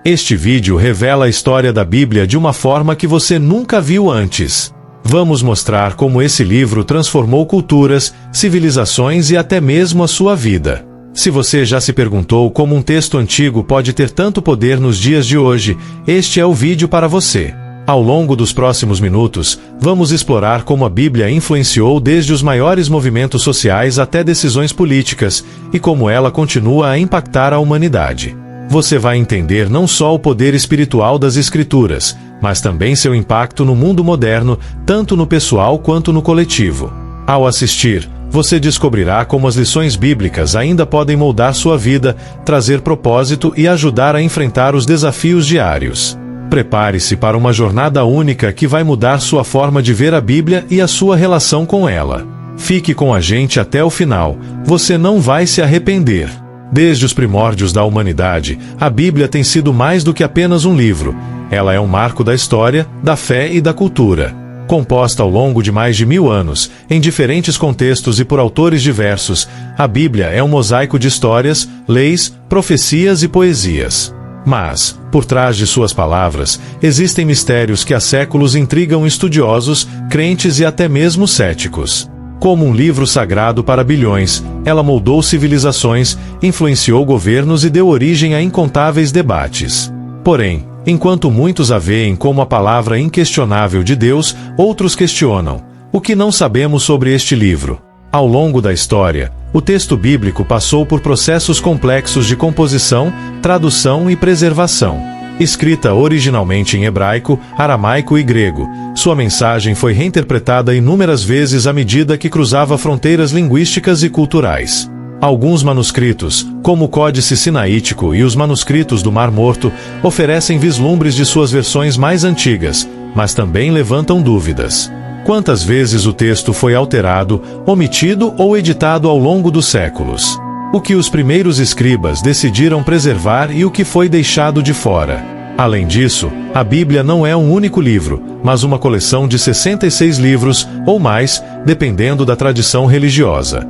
Este vídeo revela a história da Bíblia de uma forma que você nunca viu antes. Vamos mostrar como esse livro transformou culturas, civilizações e até mesmo a sua vida. Se você já se perguntou como um texto antigo pode ter tanto poder nos dias de hoje, este é o vídeo para você. Ao longo dos próximos minutos, vamos explorar como a Bíblia influenciou desde os maiores movimentos sociais até decisões políticas, e como ela continua a impactar a humanidade. Você vai entender não só o poder espiritual das Escrituras, mas também seu impacto no mundo moderno, tanto no pessoal quanto no coletivo. Ao assistir, você descobrirá como as lições bíblicas ainda podem moldar sua vida, trazer propósito e ajudar a enfrentar os desafios diários. Prepare-se para uma jornada única que vai mudar sua forma de ver a Bíblia e a sua relação com ela. Fique com a gente até o final, você não vai se arrepender. Desde os primórdios da humanidade, a Bíblia tem sido mais do que apenas um livro. Ela é um marco da história, da fé e da cultura. Composta ao longo de mais de 1000 anos, em diferentes contextos e por autores diversos, a Bíblia é um mosaico de histórias, leis, profecias e poesias. Mas, por trás de suas palavras, existem mistérios que há séculos intrigam estudiosos, crentes e até mesmo céticos. Como um livro sagrado para bilhões, ela moldou civilizações, influenciou governos e deu origem a incontáveis debates. Porém, enquanto muitos a veem como a palavra inquestionável de Deus, outros questionam: o que não sabemos sobre este livro? Ao longo da história, o texto bíblico passou por processos complexos de composição, tradução e preservação. Escrita originalmente em hebraico, aramaico e grego, sua mensagem foi reinterpretada inúmeras vezes à medida que cruzava fronteiras linguísticas e culturais. Alguns manuscritos, como o Códice Sinaítico e os manuscritos do Mar Morto, oferecem vislumbres de suas versões mais antigas, mas também levantam dúvidas. Quantas vezes o texto foi alterado, omitido ou editado ao longo dos séculos? O que os primeiros escribas decidiram preservar e o que foi deixado de fora? Além disso, a Bíblia não é um único livro, mas uma coleção de 66 livros, ou mais, dependendo da tradição religiosa.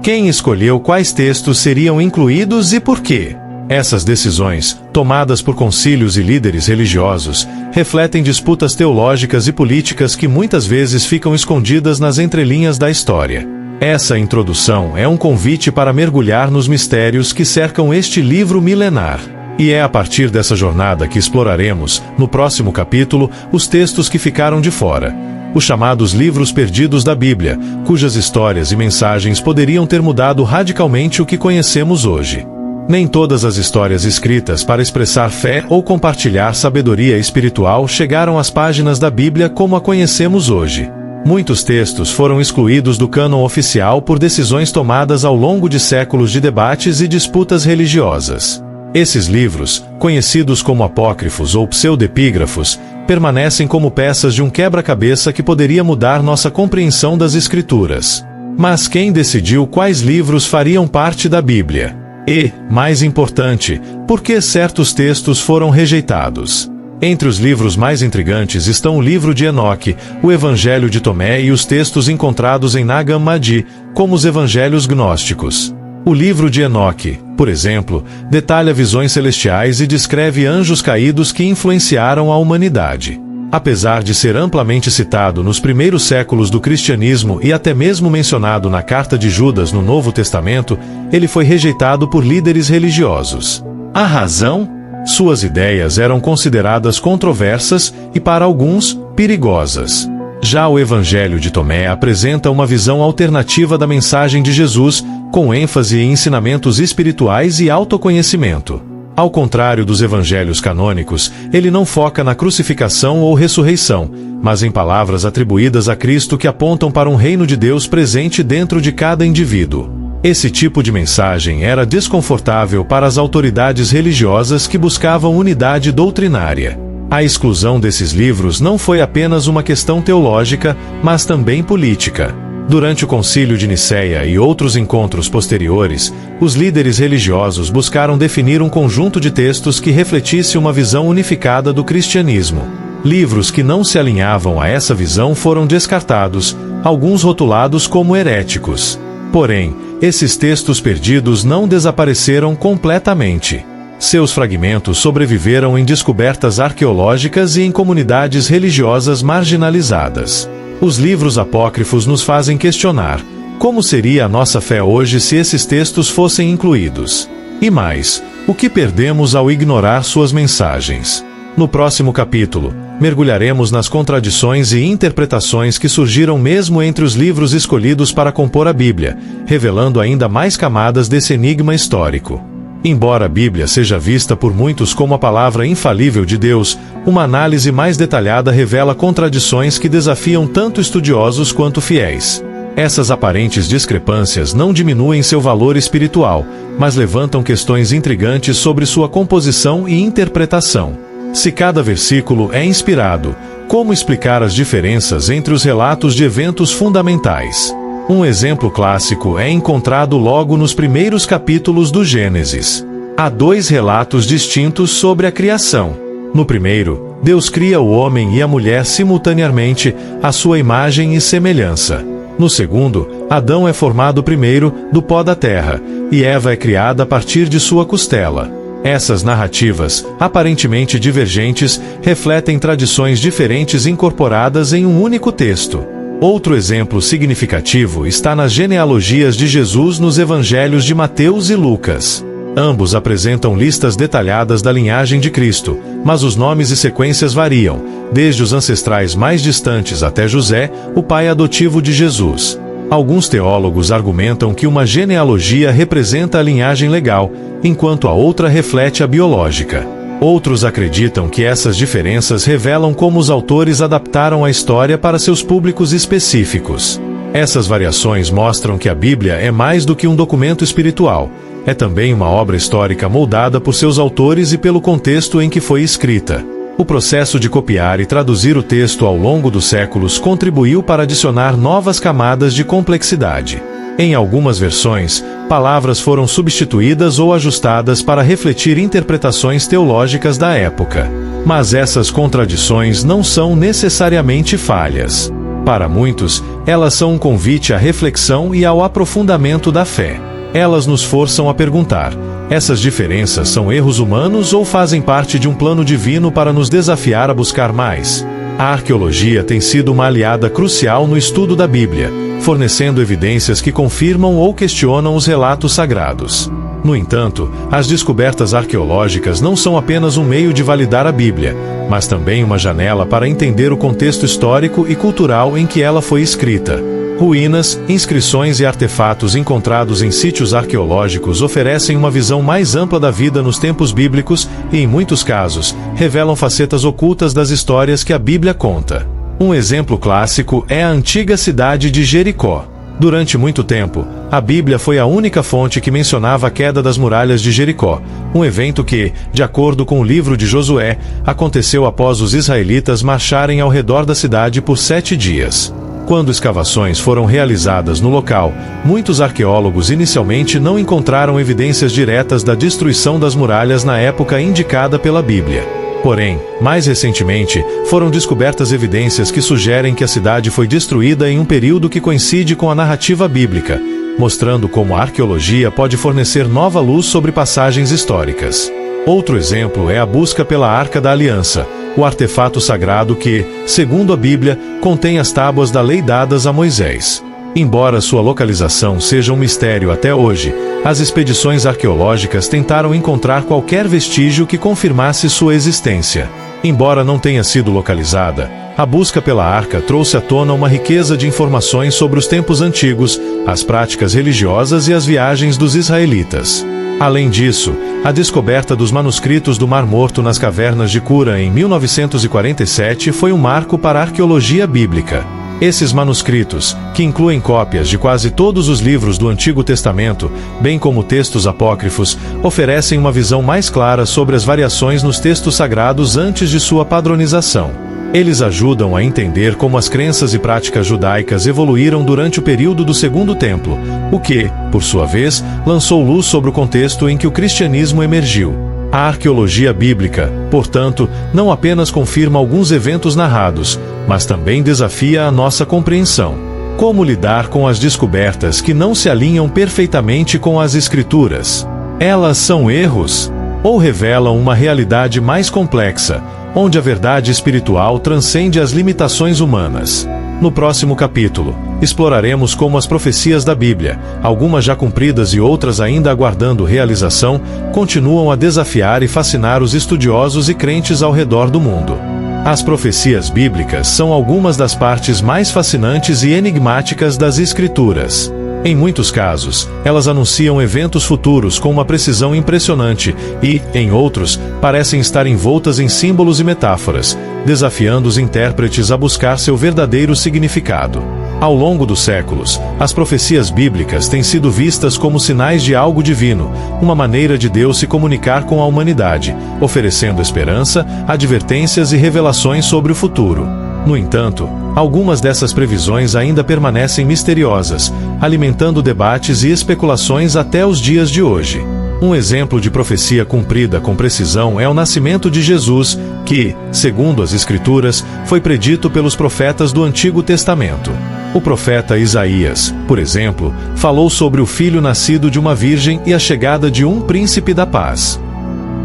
Quem escolheu quais textos seriam incluídos e por quê? Essas decisões, tomadas por concílios e líderes religiosos, refletem disputas teológicas e políticas que muitas vezes ficam escondidas nas entrelinhas da história. Essa introdução é um convite para mergulhar nos mistérios que cercam este livro milenar. E é a partir dessa jornada que exploraremos, no próximo capítulo, os textos que ficaram de fora. Os chamados livros perdidos da Bíblia, cujas histórias e mensagens poderiam ter mudado radicalmente o que conhecemos hoje. Nem todas as histórias escritas para expressar fé ou compartilhar sabedoria espiritual chegaram às páginas da Bíblia como a conhecemos hoje. Muitos textos foram excluídos do cânon oficial por decisões tomadas ao longo de séculos de debates e disputas religiosas. Esses livros, conhecidos como apócrifos ou pseudepígrafos, permanecem como peças de um quebra-cabeça que poderia mudar nossa compreensão das Escrituras. Mas quem decidiu quais livros fariam parte da Bíblia? E, mais importante, por que certos textos foram rejeitados? Entre os livros mais intrigantes estão o livro de Enoque, o Evangelho de Tomé e os textos encontrados em Nag Hammadi, como os evangelhos gnósticos. O livro de Enoque, por exemplo, detalha visões celestiais e descreve anjos caídos que influenciaram a humanidade. Apesar de ser amplamente citado nos primeiros séculos do cristianismo e até mesmo mencionado na Carta de Judas no Novo Testamento, ele foi rejeitado por líderes religiosos. A razão? Suas ideias eram consideradas controversas e, para alguns, perigosas. Já o Evangelho de Tomé apresenta uma visão alternativa da mensagem de Jesus, com ênfase em ensinamentos espirituais e autoconhecimento. Ao contrário dos evangelhos canônicos, ele não foca na crucificação ou ressurreição, mas em palavras atribuídas a Cristo que apontam para um reino de Deus presente dentro de cada indivíduo. Esse tipo de mensagem era desconfortável para as autoridades religiosas que buscavam unidade doutrinária. A exclusão desses livros não foi apenas uma questão teológica, mas também política. Durante o Concílio de Nicéia e outros encontros posteriores, os líderes religiosos buscaram definir um conjunto de textos que refletisse uma visão unificada do cristianismo. Livros que não se alinhavam a essa visão foram descartados, alguns rotulados como heréticos. Porém, esses textos perdidos não desapareceram completamente. Seus fragmentos sobreviveram em descobertas arqueológicas e em comunidades religiosas marginalizadas. Os livros apócrifos nos fazem questionar: como seria a nossa fé hoje se esses textos fossem incluídos? E mais, o que perdemos ao ignorar suas mensagens? No próximo capítulo, mergulharemos nas contradições e interpretações que surgiram mesmo entre os livros escolhidos para compor a Bíblia, revelando ainda mais camadas desse enigma histórico. Embora a Bíblia seja vista por muitos como a palavra infalível de Deus, uma análise mais detalhada revela contradições que desafiam tanto estudiosos quanto fiéis. Essas aparentes discrepâncias não diminuem seu valor espiritual, mas levantam questões intrigantes sobre sua composição e interpretação. Se cada versículo é inspirado, como explicar as diferenças entre os relatos de eventos fundamentais? Um exemplo clássico é encontrado logo nos primeiros capítulos do Gênesis. Há 2 relatos distintos sobre a criação. No primeiro, Deus cria o homem e a mulher simultaneamente, à sua imagem e semelhança. No segundo, Adão é formado primeiro, do pó da terra, e Eva é criada a partir de sua costela. Essas narrativas, aparentemente divergentes, refletem tradições diferentes incorporadas em um único texto. Outro exemplo significativo está nas genealogias de Jesus nos evangelhos de Mateus e Lucas. Ambos apresentam listas detalhadas da linhagem de Cristo, mas os nomes e sequências variam, desde os ancestrais mais distantes até José, o pai adotivo de Jesus. Alguns teólogos argumentam que uma genealogia representa a linhagem legal, enquanto a outra reflete a biológica. Outros acreditam que essas diferenças revelam como os autores adaptaram a história para seus públicos específicos. Essas variações mostram que a Bíblia é mais do que um documento espiritual. É também uma obra histórica moldada por seus autores e pelo contexto em que foi escrita. O processo de copiar e traduzir o texto ao longo dos séculos contribuiu para adicionar novas camadas de complexidade. Em algumas versões, palavras foram substituídas ou ajustadas para refletir interpretações teológicas da época. Mas essas contradições não são necessariamente falhas. Para muitos, elas são um convite à reflexão e ao aprofundamento da fé. Elas nos forçam a perguntar: essas diferenças são erros humanos ou fazem parte de um plano divino para nos desafiar a buscar mais? A arqueologia tem sido uma aliada crucial no estudo da Bíblia, fornecendo evidências que confirmam ou questionam os relatos sagrados. No entanto, as descobertas arqueológicas não são apenas um meio de validar a Bíblia, mas também uma janela para entender o contexto histórico e cultural em que ela foi escrita. Ruínas, inscrições e artefatos encontrados em sítios arqueológicos oferecem uma visão mais ampla da vida nos tempos bíblicos e, em muitos casos, revelam facetas ocultas das histórias que a Bíblia conta. Um exemplo clássico é a antiga cidade de Jericó. Durante muito tempo, a Bíblia foi a única fonte que mencionava a queda das muralhas de Jericó, um evento que, de acordo com o livro de Josué, aconteceu após os israelitas marcharem ao redor da cidade por 7 dias. Quando escavações foram realizadas no local, muitos arqueólogos inicialmente não encontraram evidências diretas da destruição das muralhas na época indicada pela Bíblia. Porém, mais recentemente, foram descobertas evidências que sugerem que a cidade foi destruída em um período que coincide com a narrativa bíblica, mostrando como a arqueologia pode fornecer nova luz sobre passagens históricas. Outro exemplo é a busca pela Arca da Aliança, o artefato sagrado que, segundo a Bíblia, contém as tábuas da lei dadas a Moisés. Embora sua localização seja um mistério até hoje, as expedições arqueológicas tentaram encontrar qualquer vestígio que confirmasse sua existência. Embora não tenha sido localizada, a busca pela arca trouxe à tona uma riqueza de informações sobre os tempos antigos, as práticas religiosas e as viagens dos israelitas. Além disso, a descoberta dos manuscritos do Mar Morto nas cavernas de Qumran em 1947 foi um marco para a arqueologia bíblica. Esses manuscritos, que incluem cópias de quase todos os livros do Antigo Testamento, bem como textos apócrifos, oferecem uma visão mais clara sobre as variações nos textos sagrados antes de sua padronização. Eles ajudam a entender como as crenças e práticas judaicas evoluíram durante o período do Segundo Templo, o que, por sua vez, lançou luz sobre o contexto em que o cristianismo emergiu. A arqueologia bíblica, portanto, não apenas confirma alguns eventos narrados, mas também desafia a nossa compreensão. Como lidar com as descobertas que não se alinham perfeitamente com as Escrituras? Elas são erros? ou revelam uma realidade mais complexa, onde a verdade espiritual transcende as limitações humanas. No próximo capítulo, exploraremos como as profecias da Bíblia, algumas já cumpridas e outras ainda aguardando realização, continuam a desafiar e fascinar os estudiosos e crentes ao redor do mundo. As profecias bíblicas são algumas das partes mais fascinantes e enigmáticas das Escrituras. Em muitos casos, elas anunciam eventos futuros com uma precisão impressionante e, em outros, parecem estar envoltas em símbolos e metáforas, desafiando os intérpretes a buscar seu verdadeiro significado. Ao longo dos séculos, as profecias bíblicas têm sido vistas como sinais de algo divino, uma maneira de Deus se comunicar com a humanidade, oferecendo esperança, advertências e revelações sobre o futuro. No entanto, algumas dessas previsões ainda permanecem misteriosas, alimentando debates e especulações até os dias de hoje. Um exemplo de profecia cumprida com precisão é o nascimento de Jesus, que, segundo as Escrituras, foi predito pelos profetas do Antigo Testamento. O profeta Isaías, por exemplo, falou sobre o filho nascido de uma virgem e a chegada de um príncipe da paz.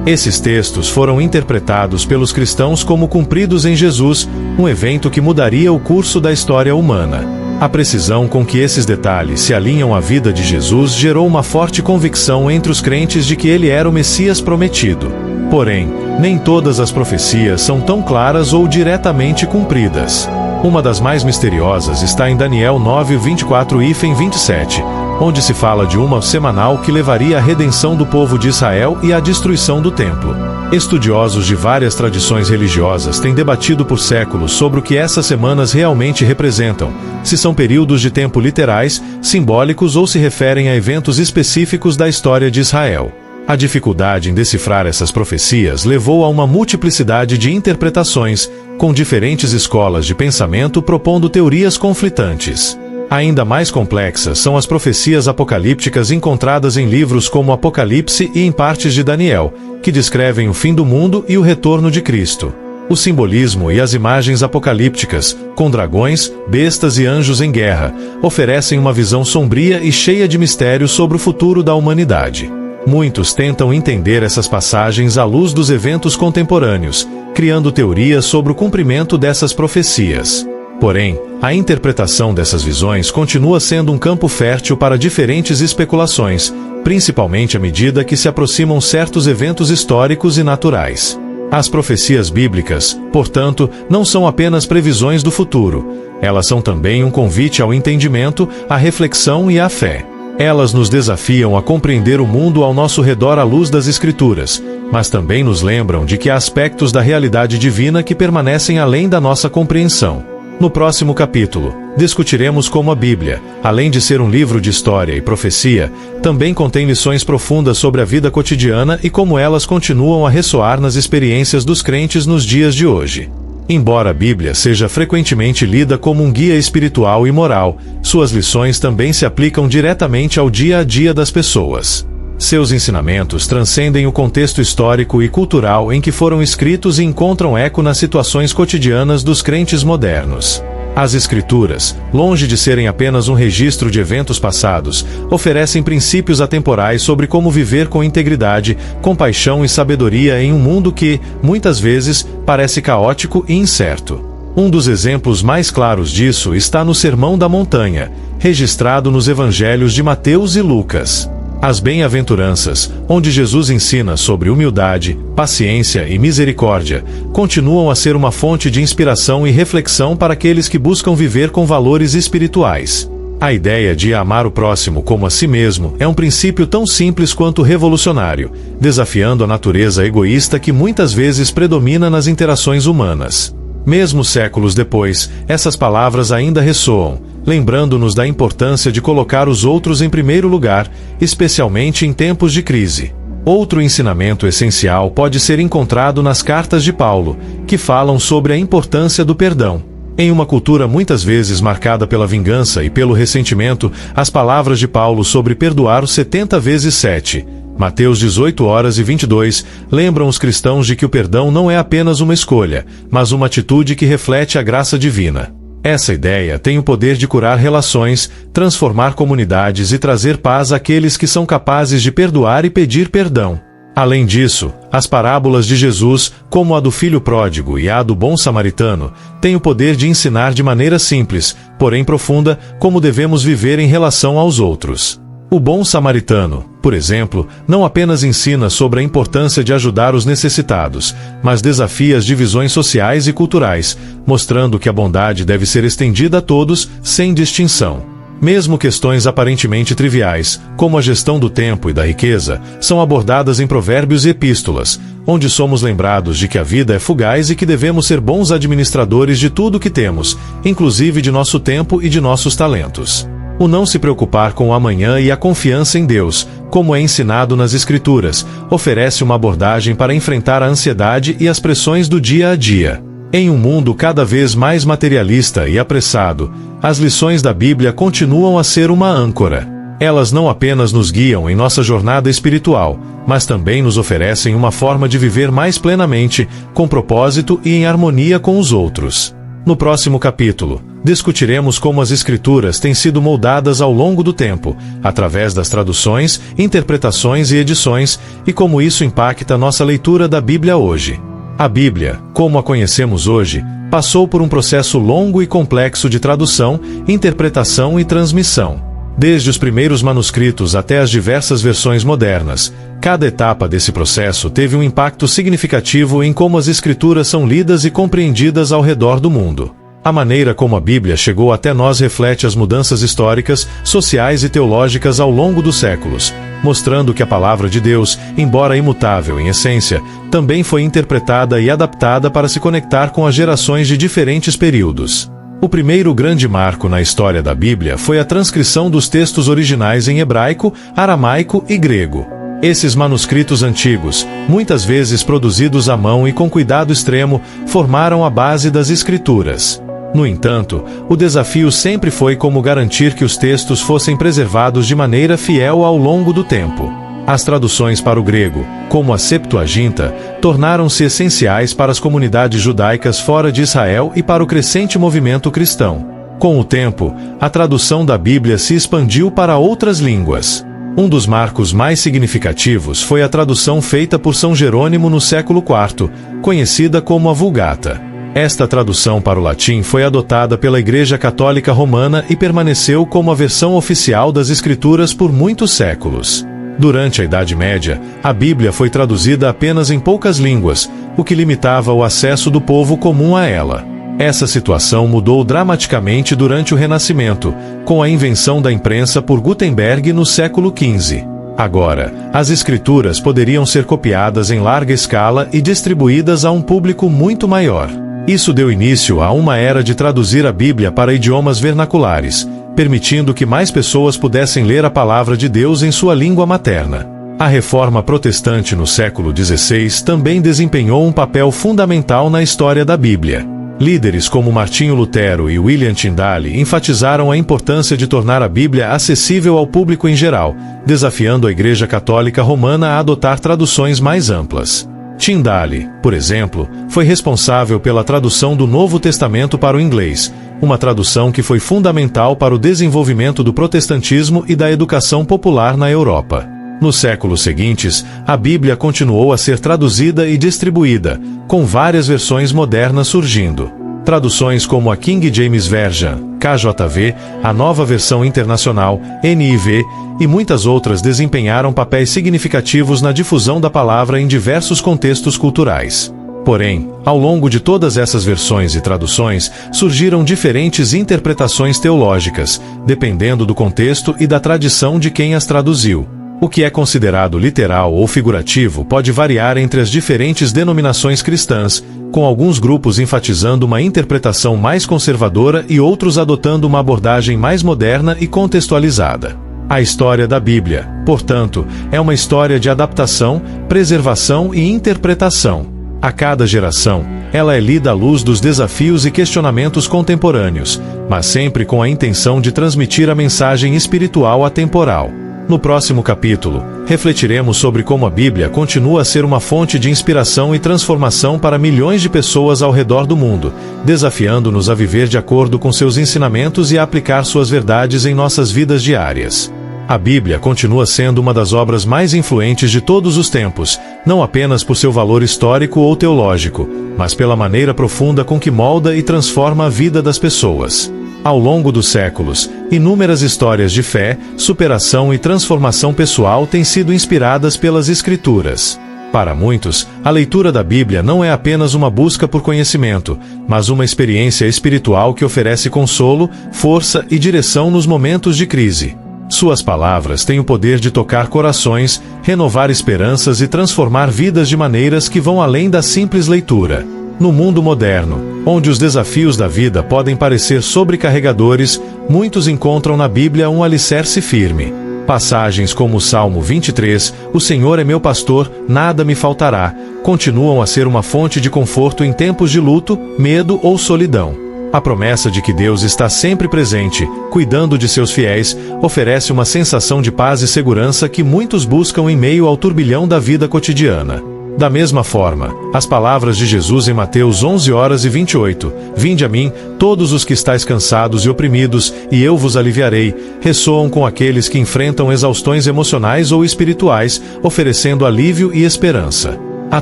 Esses textos foram interpretados pelos cristãos como cumpridos em Jesus, um evento que mudaria o curso da história humana. A precisão com que esses detalhes se alinham à vida de Jesus gerou uma forte convicção entre os crentes de que ele era o Messias prometido. Porém, nem todas as profecias são tão claras ou diretamente cumpridas. Uma das mais misteriosas está em Daniel 9:24-27, onde se fala de uma semanal que levaria à redenção do povo de Israel e à destruição do templo. Estudiosos de várias tradições religiosas têm debatido por séculos sobre o que essas semanas realmente representam, se são períodos de tempo literais, simbólicos ou se referem a eventos específicos da história de Israel. A dificuldade em decifrar essas profecias levou a uma multiplicidade de interpretações, com diferentes escolas de pensamento propondo teorias conflitantes. Ainda mais complexas são as profecias apocalípticas encontradas em livros como Apocalipse e em partes de Daniel, que descrevem o fim do mundo e o retorno de Cristo. O simbolismo e as imagens apocalípticas, com dragões, bestas e anjos em guerra, oferecem uma visão sombria e cheia de mistérios sobre o futuro da humanidade. Muitos tentam entender essas passagens à luz dos eventos contemporâneos, criando teorias sobre o cumprimento dessas profecias. Porém, a interpretação dessas visões continua sendo um campo fértil para diferentes especulações, principalmente à medida que se aproximam certos eventos históricos e naturais. As profecias bíblicas, portanto, não são apenas previsões do futuro. Elas são também um convite ao entendimento, à reflexão e à fé. Elas nos desafiam a compreender o mundo ao nosso redor à luz das Escrituras, mas também nos lembram de que há aspectos da realidade divina que permanecem além da nossa compreensão. No próximo capítulo, discutiremos como a Bíblia, além de ser um livro de história e profecia, também contém lições profundas sobre a vida cotidiana e como elas continuam a ressoar nas experiências dos crentes nos dias de hoje. Embora a Bíblia seja frequentemente lida como um guia espiritual e moral, suas lições também se aplicam diretamente ao dia a dia das pessoas. Seus ensinamentos transcendem o contexto histórico e cultural em que foram escritos e encontram eco nas situações cotidianas dos crentes modernos. As Escrituras, longe de serem apenas um registro de eventos passados, oferecem princípios atemporais sobre como viver com integridade, compaixão e sabedoria em um mundo que, muitas vezes, parece caótico e incerto. Um dos exemplos mais claros disso está no Sermão da Montanha, registrado nos Evangelhos de Mateus e Lucas. As bem-aventuranças, onde Jesus ensina sobre humildade, paciência e misericórdia, continuam a ser uma fonte de inspiração e reflexão para aqueles que buscam viver com valores espirituais. A ideia de amar o próximo como a si mesmo é um princípio tão simples quanto revolucionário, desafiando a natureza egoísta que muitas vezes predomina nas interações humanas. Mesmo séculos depois, essas palavras ainda ressoam, lembrando-nos da importância de colocar os outros em primeiro lugar, especialmente em tempos de crise. Outro ensinamento essencial pode ser encontrado nas cartas de Paulo, que falam sobre a importância do perdão. Em uma cultura muitas vezes marcada pela vingança e pelo ressentimento, as palavras de Paulo sobre perdoar os 70 vezes 7, Mateus 18:22, lembram os cristãos de que o perdão não é apenas uma escolha, mas uma atitude que reflete a graça divina. Essa ideia tem o poder de curar relações, transformar comunidades e trazer paz àqueles que são capazes de perdoar e pedir perdão. Além disso, as parábolas de Jesus, como a do filho pródigo e a do bom samaritano, têm o poder de ensinar de maneira simples, porém profunda, como devemos viver em relação aos outros. O bom samaritano, por exemplo, não apenas ensina sobre a importância de ajudar os necessitados, mas desafia as divisões sociais e culturais, mostrando que a bondade deve ser estendida a todos, sem distinção. Mesmo questões aparentemente triviais, como a gestão do tempo e da riqueza, são abordadas em provérbios e epístolas, onde somos lembrados de que a vida é fugaz e que devemos ser bons administradores de tudo o que temos, inclusive de nosso tempo e de nossos talentos. O não se preocupar com o amanhã e a confiança em Deus, como é ensinado nas Escrituras, oferece uma abordagem para enfrentar a ansiedade e as pressões do dia a dia. Em um mundo cada vez mais materialista e apressado, as lições da Bíblia continuam a ser uma âncora. Elas não apenas nos guiam em nossa jornada espiritual, mas também nos oferecem uma forma de viver mais plenamente, com propósito e em harmonia com os outros. No próximo capítulo, discutiremos como as Escrituras têm sido moldadas ao longo do tempo, através das traduções, interpretações e edições, e como isso impacta nossa leitura da Bíblia hoje. A Bíblia, como a conhecemos hoje, passou por um processo longo e complexo de tradução, interpretação e transmissão. Desde os primeiros manuscritos até as diversas versões modernas, cada etapa desse processo teve um impacto significativo em como as Escrituras são lidas e compreendidas ao redor do mundo. A maneira como a Bíblia chegou até nós reflete as mudanças históricas, sociais e teológicas ao longo dos séculos, mostrando que a palavra de Deus, embora imutável em essência, também foi interpretada e adaptada para se conectar com as gerações de diferentes períodos. O primeiro grande marco na história da Bíblia foi a transcrição dos textos originais em hebraico, aramaico e grego. Esses manuscritos antigos, muitas vezes produzidos à mão e com cuidado extremo, formaram a base das Escrituras. No entanto, o desafio sempre foi como garantir que os textos fossem preservados de maneira fiel ao longo do tempo. As traduções para o grego, como a Septuaginta, tornaram-se essenciais para as comunidades judaicas fora de Israel e para o crescente movimento cristão. Com o tempo, a tradução da Bíblia se expandiu para outras línguas. Um dos marcos mais significativos foi a tradução feita por São Jerônimo no século IV, conhecida como a Vulgata. Esta tradução para o latim foi adotada pela Igreja Católica Romana e permaneceu como a versão oficial das Escrituras por muitos séculos. Durante a Idade Média, a Bíblia foi traduzida apenas em poucas línguas, o que limitava o acesso do povo comum a ela. Essa situação mudou dramaticamente durante o Renascimento, com a invenção da imprensa por Gutenberg no século XV. Agora, as Escrituras poderiam ser copiadas em larga escala e distribuídas a um público muito maior. Isso deu início a uma era de traduzir a Bíblia para idiomas vernaculares, permitindo que mais pessoas pudessem ler a palavra de Deus em sua língua materna. A Reforma Protestante no século XVI também desempenhou um papel fundamental na história da Bíblia. Líderes como Martinho Lutero e William Tyndale enfatizaram a importância de tornar a Bíblia acessível ao público em geral, desafiando a Igreja Católica Romana a adotar traduções mais amplas. Tyndale, por exemplo, foi responsável pela tradução do Novo Testamento para o inglês, uma tradução que foi fundamental para o desenvolvimento do protestantismo e da educação popular na Europa. Nos séculos seguintes, a Bíblia continuou a ser traduzida e distribuída, com várias versões modernas surgindo. Traduções como a King James Version, KJV, a Nova Versão Internacional, NIV, e muitas outras desempenharam papéis significativos na difusão da palavra em diversos contextos culturais. Porém, ao longo de todas essas versões e traduções, surgiram diferentes interpretações teológicas, dependendo do contexto e da tradição de quem as traduziu. O que é considerado literal ou figurativo pode variar entre as diferentes denominações cristãs, com alguns grupos enfatizando uma interpretação mais conservadora e outros adotando uma abordagem mais moderna e contextualizada. A história da Bíblia, portanto, é uma história de adaptação, preservação e interpretação. A cada geração, ela é lida à luz dos desafios e questionamentos contemporâneos, mas sempre com a intenção de transmitir a mensagem espiritual atemporal. No próximo capítulo, refletiremos sobre como a Bíblia continua a ser uma fonte de inspiração e transformação para milhões de pessoas ao redor do mundo, desafiando-nos a viver de acordo com seus ensinamentos e a aplicar suas verdades em nossas vidas diárias. A Bíblia continua sendo uma das obras mais influentes de todos os tempos, não apenas por seu valor histórico ou teológico, mas pela maneira profunda com que molda e transforma a vida das pessoas. Ao longo dos séculos, inúmeras histórias de fé, superação e transformação pessoal têm sido inspiradas pelas Escrituras. Para muitos, a leitura da Bíblia não é apenas uma busca por conhecimento, mas uma experiência espiritual que oferece consolo, força e direção nos momentos de crise. Suas palavras têm o poder de tocar corações, renovar esperanças e transformar vidas de maneiras que vão além da simples leitura. No mundo moderno, onde os desafios da vida podem parecer sobrecarregadores, muitos encontram na Bíblia um alicerce firme. Passagens como o Salmo 23, "O Senhor é meu pastor, nada me faltará", continuam a ser uma fonte de conforto em tempos de luto, medo ou solidão. A promessa de que Deus está sempre presente, cuidando de seus fiéis, oferece uma sensação de paz e segurança que muitos buscam em meio ao turbilhão da vida cotidiana. Da mesma forma, as palavras de Jesus em Mateus 11:28, "Vinde a mim, todos os que estáis cansados e oprimidos, e eu vos aliviarei", ressoam com aqueles que enfrentam exaustões emocionais ou espirituais, oferecendo alívio e esperança. A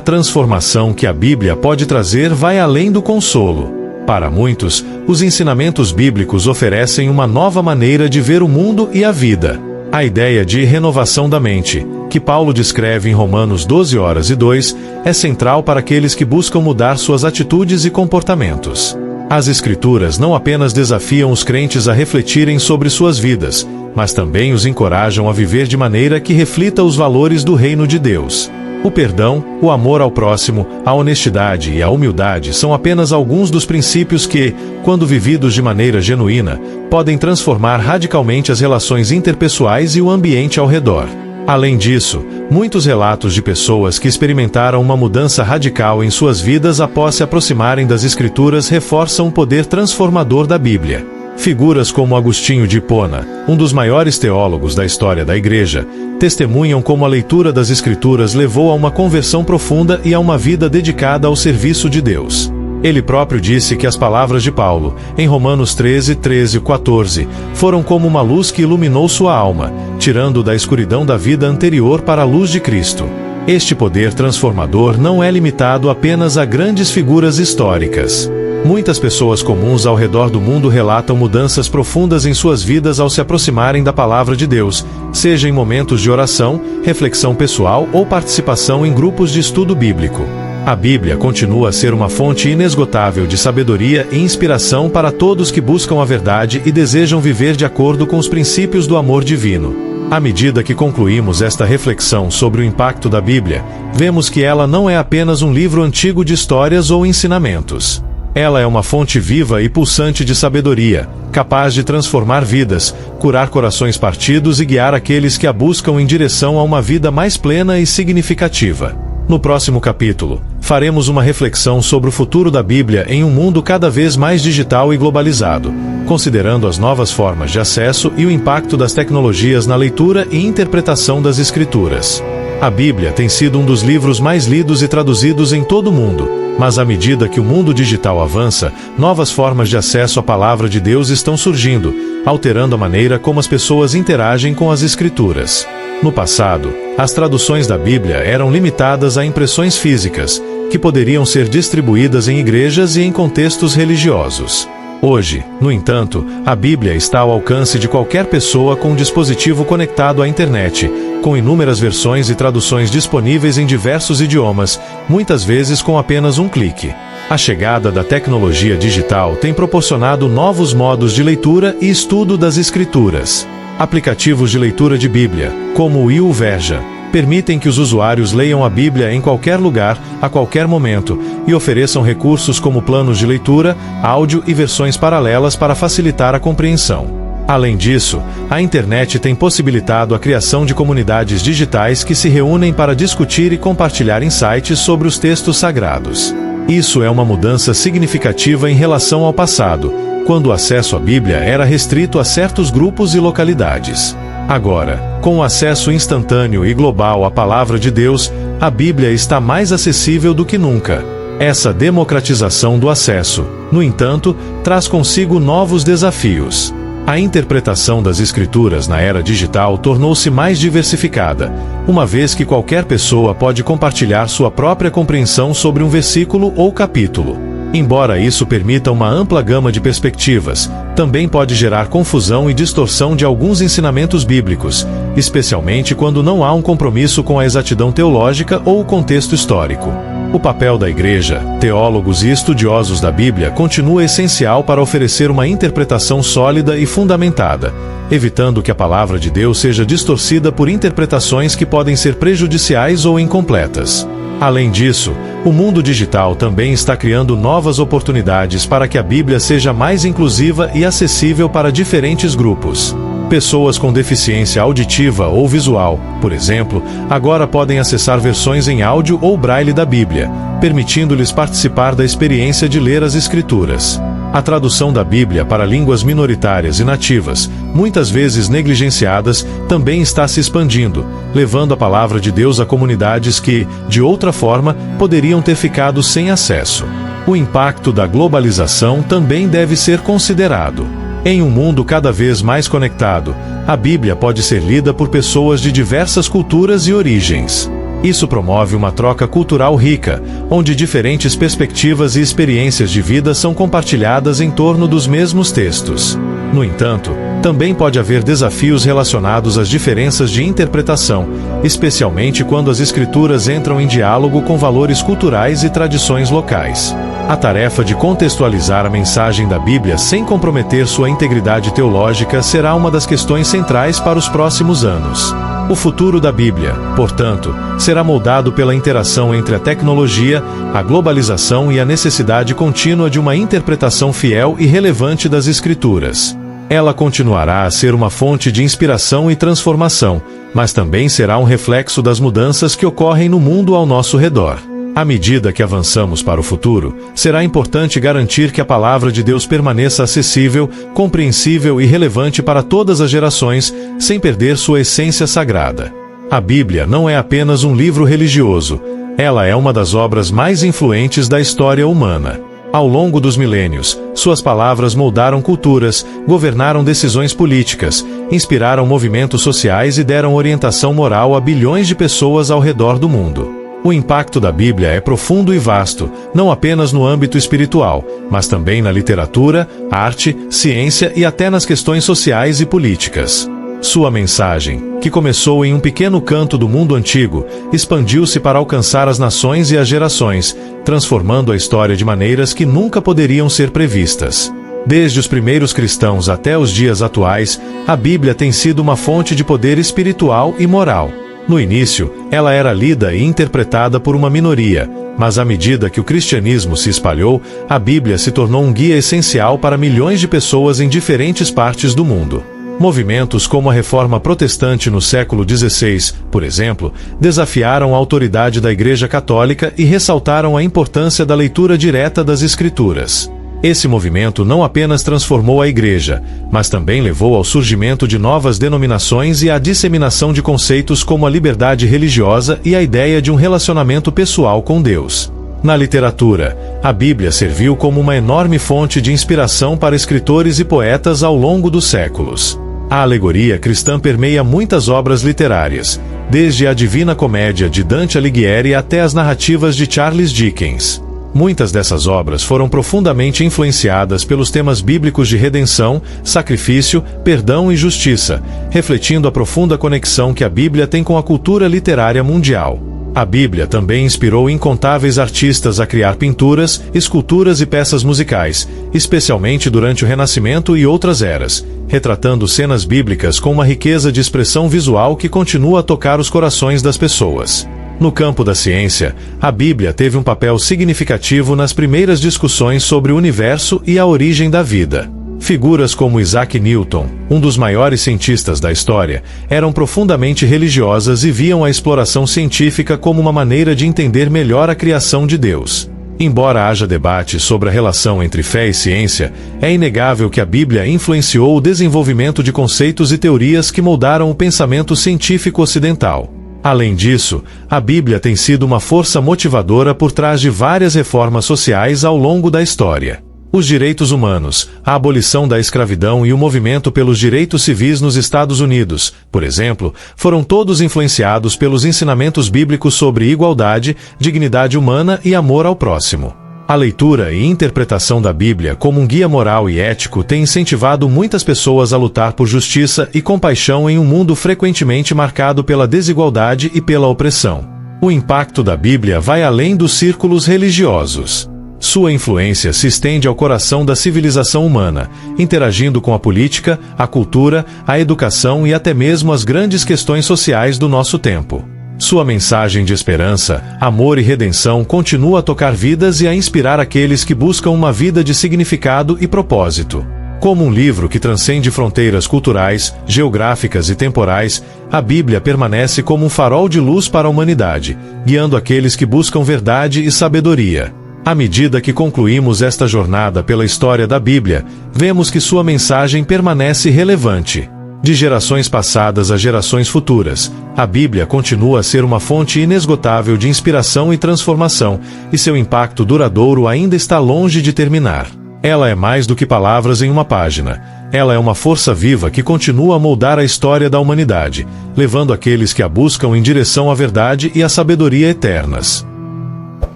transformação que a Bíblia pode trazer vai além do consolo. Para muitos, os ensinamentos bíblicos oferecem uma nova maneira de ver o mundo e a vida. A ideia de renovação da mente, que Paulo descreve em Romanos 12:2, é central para aqueles que buscam mudar suas atitudes e comportamentos. As Escrituras não apenas desafiam os crentes a refletirem sobre suas vidas, mas também os encorajam a viver de maneira que reflita os valores do reino de Deus. O perdão, o amor ao próximo, a honestidade e a humildade são apenas alguns dos princípios que, quando vividos de maneira genuína, podem transformar radicalmente as relações interpessoais e o ambiente ao redor. Além disso, muitos relatos de pessoas que experimentaram uma mudança radical em suas vidas após se aproximarem das Escrituras reforçam o poder transformador da Bíblia. Figuras como Agostinho de Hipona, um dos maiores teólogos da história da Igreja, testemunham como a leitura das Escrituras levou a uma conversão profunda e a uma vida dedicada ao serviço de Deus. Ele próprio disse que as palavras de Paulo, em Romanos 13:14, foram como uma luz que iluminou sua alma, tirando-o da escuridão da vida anterior para a luz de Cristo. Este poder transformador não é limitado apenas a grandes figuras históricas. Muitas pessoas comuns ao redor do mundo relatam mudanças profundas em suas vidas ao se aproximarem da palavra de Deus, seja em momentos de oração, reflexão pessoal ou participação em grupos de estudo bíblico. A Bíblia continua a ser uma fonte inesgotável de sabedoria e inspiração para todos que buscam a verdade e desejam viver de acordo com os princípios do amor divino. À medida que concluímos esta reflexão sobre o impacto da Bíblia, vemos que ela não é apenas um livro antigo de histórias ou ensinamentos. Ela é uma fonte viva e pulsante de sabedoria, capaz de transformar vidas, curar corações partidos e guiar aqueles que a buscam em direção a uma vida mais plena e significativa. No próximo capítulo, faremos uma reflexão sobre o futuro da Bíblia em um mundo cada vez mais digital e globalizado, considerando as novas formas de acesso e o impacto das tecnologias na leitura e interpretação das Escrituras. A Bíblia tem sido um dos livros mais lidos e traduzidos em todo o mundo, mas à medida que o mundo digital avança, novas formas de acesso à palavra de Deus estão surgindo, alterando a maneira como as pessoas interagem com as Escrituras. No passado, as traduções da Bíblia eram limitadas a impressões físicas, que poderiam ser distribuídas em igrejas e em contextos religiosos. Hoje, no entanto, a Bíblia está ao alcance de qualquer pessoa com um dispositivo conectado à internet, com inúmeras versões e traduções disponíveis em diversos idiomas, muitas vezes com apenas um clique. A chegada da tecnologia digital tem proporcionado novos modos de leitura e estudo das Escrituras. Aplicativos de leitura de Bíblia, como o YouVersion, permitem que os usuários leiam a Bíblia em qualquer lugar, a qualquer momento, e ofereçam recursos como planos de leitura, áudio e versões paralelas para facilitar a compreensão. Além disso, a internet tem possibilitado a criação de comunidades digitais que se reúnem para discutir e compartilhar insights sobre os textos sagrados. Isso é uma mudança significativa em relação ao passado, quando o acesso à Bíblia era restrito a certos grupos e localidades. Agora, com o acesso instantâneo e global à Palavra de Deus, a Bíblia está mais acessível do que nunca. Essa democratização do acesso, no entanto, traz consigo novos desafios. A interpretação das Escrituras na era digital tornou-se mais diversificada, uma vez que qualquer pessoa pode compartilhar sua própria compreensão sobre um versículo ou capítulo. Embora isso permita uma ampla gama de perspectivas, também pode gerar confusão e distorção de alguns ensinamentos bíblicos, especialmente quando não há um compromisso com a exatidão teológica ou o contexto histórico. O papel da Igreja, teólogos e estudiosos da Bíblia continua essencial para oferecer uma interpretação sólida e fundamentada, evitando que a palavra de Deus seja distorcida por interpretações que podem ser prejudiciais ou incompletas. Além disso, o mundo digital também está criando novas oportunidades para que a Bíblia seja mais inclusiva e acessível para diferentes grupos. Pessoas com deficiência auditiva ou visual, por exemplo, agora podem acessar versões em áudio ou braille da Bíblia, permitindo-lhes participar da experiência de ler as Escrituras. A tradução da Bíblia para línguas minoritárias e nativas, muitas vezes negligenciadas, também está se expandindo, levando a palavra de Deus a comunidades que, de outra forma, poderiam ter ficado sem acesso. O impacto da globalização também deve ser considerado. Em um mundo cada vez mais conectado, a Bíblia pode ser lida por pessoas de diversas culturas e origens. Isso promove uma troca cultural rica, onde diferentes perspectivas e experiências de vida são compartilhadas em torno dos mesmos textos. No entanto, também pode haver desafios relacionados às diferenças de interpretação, especialmente quando as Escrituras entram em diálogo com valores culturais e tradições locais. A tarefa de contextualizar a mensagem da Bíblia sem comprometer sua integridade teológica será uma das questões centrais para os próximos anos. O futuro da Bíblia, portanto, será moldado pela interação entre a tecnologia, a globalização e a necessidade contínua de uma interpretação fiel e relevante das Escrituras. Ela continuará a ser uma fonte de inspiração e transformação, mas também será um reflexo das mudanças que ocorrem no mundo ao nosso redor. À medida que avançamos para o futuro, será importante garantir que a palavra de Deus permaneça acessível, compreensível e relevante para todas as gerações, sem perder sua essência sagrada. A Bíblia não é apenas um livro religioso, ela é uma das obras mais influentes da história humana. Ao longo dos milênios, suas palavras moldaram culturas, governaram decisões políticas, inspiraram movimentos sociais e deram orientação moral a bilhões de pessoas ao redor do mundo. O impacto da Bíblia é profundo e vasto, não apenas no âmbito espiritual, mas também na literatura, arte, ciência e até nas questões sociais e políticas. Sua mensagem, que começou em um pequeno canto do mundo antigo, expandiu-se para alcançar as nações e as gerações, transformando a história de maneiras que nunca poderiam ser previstas. Desde os primeiros cristãos até os dias atuais, a Bíblia tem sido uma fonte de poder espiritual e moral. No início, ela era lida e interpretada por uma minoria, mas à medida que o cristianismo se espalhou, a Bíblia se tornou um guia essencial para milhões de pessoas em diferentes partes do mundo. Movimentos como a Reforma Protestante no século XVI, por exemplo, desafiaram a autoridade da Igreja Católica e ressaltaram a importância da leitura direta das Escrituras. Esse movimento não apenas transformou a Igreja, mas também levou ao surgimento de novas denominações e à disseminação de conceitos como a liberdade religiosa e a ideia de um relacionamento pessoal com Deus. Na literatura, a Bíblia serviu como uma enorme fonte de inspiração para escritores e poetas ao longo dos séculos. A alegoria cristã permeia muitas obras literárias, desde a Divina Comédia de Dante Alighieri até as narrativas de Charles Dickens. Muitas dessas obras foram profundamente influenciadas pelos temas bíblicos de redenção, sacrifício, perdão e justiça, refletindo a profunda conexão que a Bíblia tem com a cultura literária mundial. A Bíblia também inspirou incontáveis artistas a criar pinturas, esculturas e peças musicais, especialmente durante o Renascimento e outras eras, retratando cenas bíblicas com uma riqueza de expressão visual que continua a tocar os corações das pessoas. No campo da ciência, a Bíblia teve um papel significativo nas primeiras discussões sobre o universo e a origem da vida. Figuras como Isaac Newton, um dos maiores cientistas da história, eram profundamente religiosas e viam a exploração científica como uma maneira de entender melhor a criação de Deus. Embora haja debate sobre a relação entre fé e ciência, é inegável que a Bíblia influenciou o desenvolvimento de conceitos e teorias que moldaram o pensamento científico ocidental. Além disso, a Bíblia tem sido uma força motivadora por trás de várias reformas sociais ao longo da história. Os direitos humanos, a abolição da escravidão e o movimento pelos direitos civis nos Estados Unidos, por exemplo, foram todos influenciados pelos ensinamentos bíblicos sobre igualdade, dignidade humana e amor ao próximo. A leitura e interpretação da Bíblia como um guia moral e ético tem incentivado muitas pessoas a lutar por justiça e compaixão em um mundo frequentemente marcado pela desigualdade e pela opressão. O impacto da Bíblia vai além dos círculos religiosos. Sua influência se estende ao coração da civilização humana, interagindo com a política, a cultura, a educação e até mesmo as grandes questões sociais do nosso tempo. Sua mensagem de esperança, amor e redenção continua a tocar vidas e a inspirar aqueles que buscam uma vida de significado e propósito. Como um livro que transcende fronteiras culturais, geográficas e temporais, a Bíblia permanece como um farol de luz para a humanidade, guiando aqueles que buscam verdade e sabedoria. À medida que concluímos esta jornada pela história da Bíblia, vemos que sua mensagem permanece relevante. De gerações passadas a gerações futuras, a Bíblia continua a ser uma fonte inesgotável de inspiração e transformação, e seu impacto duradouro ainda está longe de terminar. Ela é mais do que palavras em uma página. Ela é uma força viva que continua a moldar a história da humanidade, levando aqueles que a buscam em direção à verdade e à sabedoria eternas.